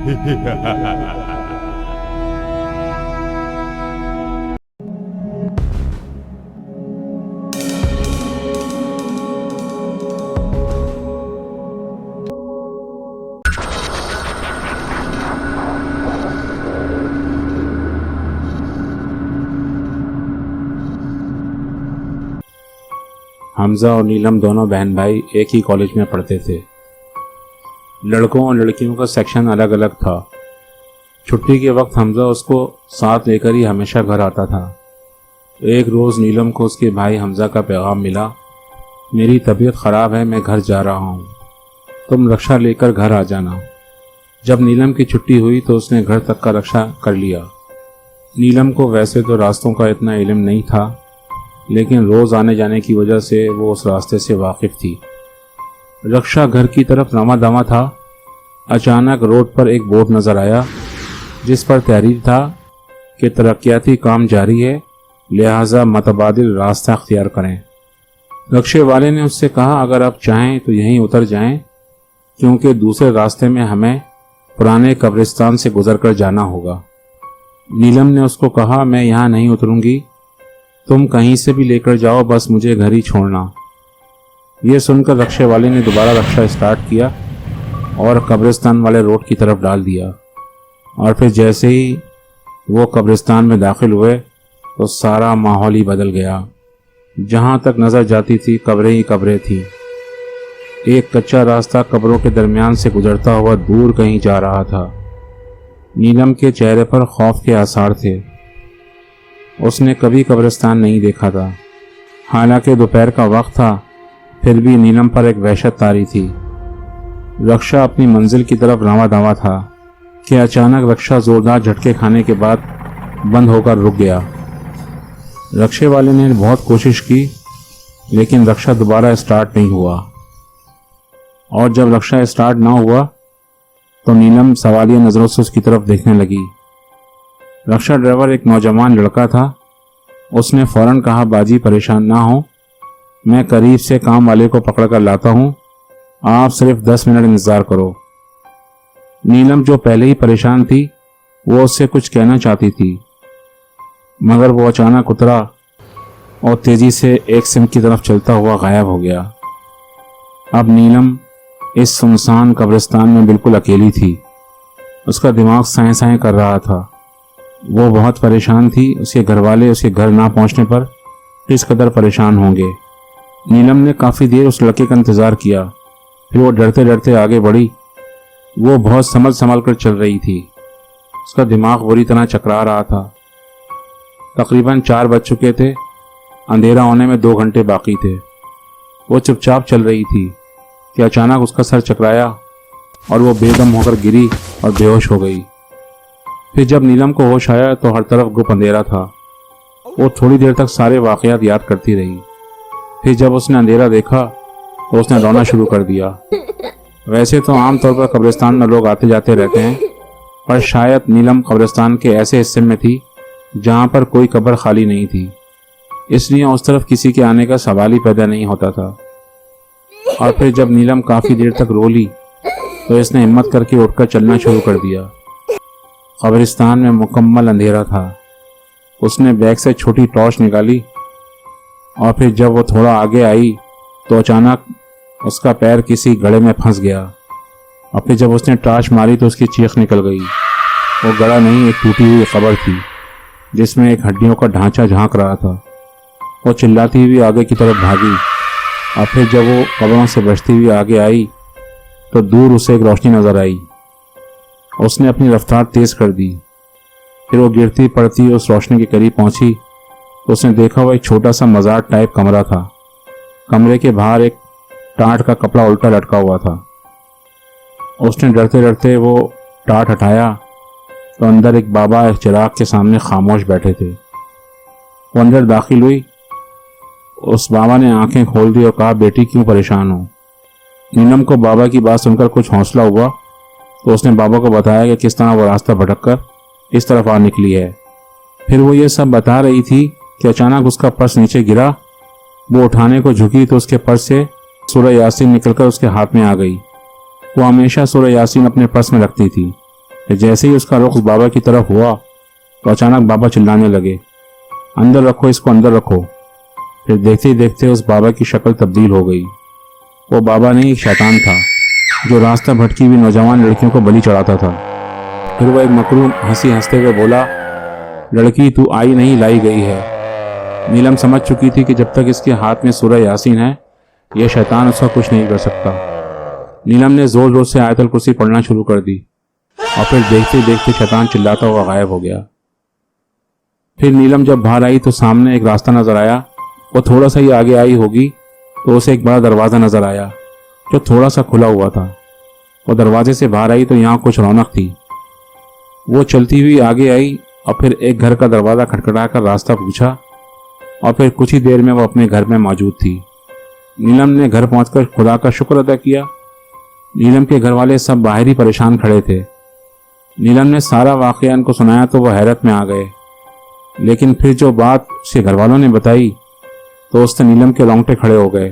हमज़ा और नीलम दोनों बहन भाई एक ही कॉलेज में पढ़ते थे। लड़कों और लड़कियों का सेक्शन अलग अलग था। छुट्टी के वक्त हमज़ा उसको साथ लेकर ही हमेशा घर आता था। एक रोज़ नीलम को उसके भाई हमज़ा का पैगाम मिला, मेरी तबीयत ख़राब है, मैं घर जा रहा हूँ, तुम रक्षा लेकर घर आ जाना। जब नीलम की छुट्टी हुई तो उसने घर तक का रक्षा कर लिया। नीलम को वैसे तो रास्तों का इतना इल्म नहीं था, लेकिन रोज़ आने जाने की वजह से वो उस रास्ते से वाकिफ़ थी। रक्षा घर की तरफ रवा दवा था। अचानक रोड पर एक बोर्ड नज़र आया जिस पर तहरीर था कि तरक्याती काम जारी है, लिहाजा मतबादिल रास्ता अख्तियार करें। रक्षे वाले ने उससे कहा, अगर आप चाहें तो यहीं उतर जाएं, क्योंकि दूसरे रास्ते में हमें पुराने कब्रिस्तान से गुजर कर जाना होगा। नीलम ने उसको कहा, मैं यहाँ नहीं उतरूंगी, तुम कहीं से भी लेकर जाओ, बस मुझे घर ही छोड़ना। यह सुनकर रक्षे वाले ने दोबारा रक्षा स्टार्ट किया और कब्रिस्तान वाले रोड की तरफ डाल दिया। और फिर जैसे ही वो कब्रिस्तान में दाखिल हुए तो सारा माहौल ही बदल गया। जहाँ तक नज़र जाती थी कब्रें ही कब्रें थी। एक कच्चा रास्ता कब्रों के दरमियान से गुजरता हुआ दूर कहीं जा रहा था। नीलम के चेहरे पर खौफ के आसार थे। उसने कभी कब्रिस्तान नहीं देखा था। हालांकि दोपहर का वक्त था, फिर भी नीलम पर एक वहशत तारी थी। रक्षा अपनी मंजिल की तरफ रवा दवा था कि अचानक रक्षा जोरदार झटके खाने के बाद बंद होकर रुक गया। रक्षे वाले ने बहुत कोशिश की, लेकिन रक्षा दोबारा स्टार्ट नहीं हुआ। और जब रक्षा स्टार्ट ना हुआ तो नीलम सवालिया नज़रों से उसकी तरफ देखने लगी। रक्षा ड्राइवर एक नौजवान लड़का था। उसने फौरन कहा, बाजी परेशान ना हो, मैं करीब से काम वाले को पकड़ कर लाता हूँ, आप सिर्फ 10 मिनट इंतज़ार करो। नीलम जो पहले ही परेशान थी वो उससे कुछ कहना चाहती थी, मगर वो अचानक उतरा और तेज़ी से एक सिम की तरफ चलता हुआ गायब हो गया। अब नीलम इस सुनसान कब्रिस्तान में बिल्कुल अकेली थी। उसका दिमाग साएं साएं कर रहा था। वो बहुत परेशान थी। उसके घरवाले उसके घर ना पहुंचने पर किस कदर परेशान होंगे। नीलम ने काफ़ी देर उस लड़के का इंतज़ार किया, फिर वो डरते डरते आगे बढ़ी। वो बहुत संभल कर चल रही थी। उसका दिमाग बुरी तरह चकरा रहा था। तकरीबन 4 बज चुके थे। अंधेरा होने में 2 घंटे बाकी थे। वो चुपचाप चल रही थी कि अचानक उसका सर चकराया और वो बेदम होकर गिरी और बेहोश हो गई। फिर जब नीलम को होश आया तो हर तरफ गुप अंधेरा था। वो थोड़ी देर तक सारे वाक़यात याद करती रही। फिर जब उसने अंधेरा देखा तो उसने रोना शुरू कर दिया। वैसे तो आमतौर पर कब्रिस्तान में लोग आते जाते रहते हैं, पर शायद नीलम कब्रिस्तान के ऐसे हिस्से में थी जहाँ पर कोई कब्र खाली नहीं थी, इसलिए उस तरफ किसी के आने का सवाल ही पैदा नहीं होता था। और फिर जब नीलम काफ़ी देर तक रो ली तो इसने हिम्मत करके उठकर चलना शुरू कर दिया। कब्रिस्तान में मुकम्मल अंधेरा था। उसने बैग से छोटी टॉर्च निकाली और फिर जब वो थोड़ा आगे आई तो अचानक उसका पैर किसी गड्ढे में फंस गया। और फिर जब उसने टॉर्च मारी तो उसकी चीख निकल गई। वो गड्ढा नहीं, एक टूटी हुई कब्र थी जिसमें एक हड्डियों का ढांचा झांक रहा था। वो चिल्लाती हुई आगे की तरफ भागी और फिर जब वो कब्रों से बचती हुई आगे आई तो दूर उसे एक रोशनी नजर आई। उसने अपनी रफ्तार तेज़ कर दी। फिर वो गिरती पड़ती उस रोशनी के करीब पहुंची तो उसने देखा वो एक छोटा सा मज़ार टाइप कमरा था। कमरे के बाहर एक टाट का कपड़ा उल्टा लटका हुआ था। उसने डरते डरते वो टाट हटाया तो अंदर एक बाबा एक चिराग के सामने खामोश बैठे थे। वो अंदर दाखिल हुई। उस बाबा ने आंखें खोल दी और कहा, बेटी क्यों परेशान हो? नीलम को बाबा की बात सुनकर कुछ हौसला हुआ तो उसने बाबा को बताया कि किस तरह वो रास्ता भटककर इस तरफ आ निकली है। फिर वो ये सब बता रही थी कि अचानक उसका पर्स नीचे गिरा। वो उठाने को झुकी तो उसके पर्स से सूरह यासीन निकलकर उसके हाथ में आ गई। वो हमेशा सूरह यासीन अपने पर्स में रखती थी। कि जैसे ही उसका रुख बाबा की तरफ हुआ तो अचानक बाबा चिल्लाने लगे, अंदर रखो इसको, अंदर रखो। फिर देखते ही देखते उस बाबा की शक्ल तब्दील हो गई। वो बाबा नहीं, एक शैतान था जो रास्ता भटकी हुई नौजवान लड़कियों को बलि चढ़ाता था। फिर वो एक मकरूम हंसी हंसते हुए बोला, लड़की तू आई नहीं लाई गई है। नीलम समझ चुकी थी कि जब तक इसके हाथ में सूरह यासीन है यह शैतान उसका कुछ नहीं कर सकता। नीलम ने जोर जोर से आयतुल कुर्सी पढ़ना शुरू कर दी और फिर देखते देखते शैतान चिल्लाता हुआ गायब हो गया। फिर नीलम जब बाहर आई तो सामने एक रास्ता नजर आया। वो थोड़ा सा ही आगे आई होगी तो उसे एक बड़ा दरवाज़ा नजर आया जो थोड़ा सा खुला हुआ था। वो दरवाजे से बाहर आई तो यहाँ कुछ रौनक थी। वो चलती हुई आगे आई और फिर एक घर का दरवाज़ा खटखटाकर रास्ता पूछा और फिर कुछ ही देर में वो अपने घर में मौजूद थी। नीलम ने घर पहुंचकर खुदा का शुक्र अदा किया। नीलम के घर वाले सब बाहर ही परेशान खड़े थे। नीलम ने सारा वाक़या उनको सुनाया तो वह हैरत में आ गए, लेकिन फिर जो बात उसके घर वालों ने बताई तो उससे नीलम के रोंगटे खड़े हो गए।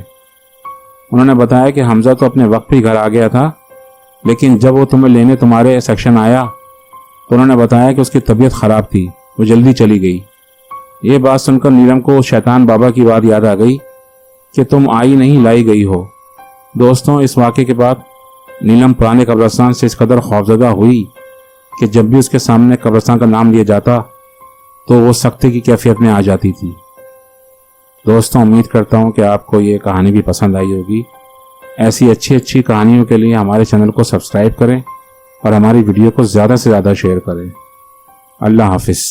उन्होंने बताया कि हमजा तो अपने वक्त ही घर आ गया था, लेकिन जब वो तुम्हें लेने तुम्हारे सेक्शन आया तो उन्होंने बताया कि उसकी तबीयत ख़राब थी, वो जल्दी चली गई। ये बात सुनकर नीलम को शैतान बाबा की बात याद आ गई कि तुम आई नहीं लाई गई हो। दोस्तों, इस वाक़े के बाद नीलम पुराने कब्रिस्तान से इस कदर खौफजदा हुई कि जब भी उसके सामने कब्रिस्तान का नाम लिया जाता तो वो सख्ती की कैफियत में आ जाती थी। दोस्तों, उम्मीद करता हूँ कि आपको ये कहानी भी पसंद आई होगी। ऐसी अच्छी अच्छी कहानियों के लिए हमारे चैनल को सब्सक्राइब करें और हमारी वीडियो को ज़्यादा से ज़्यादा शेयर करें। अल्लाह हाफिज़।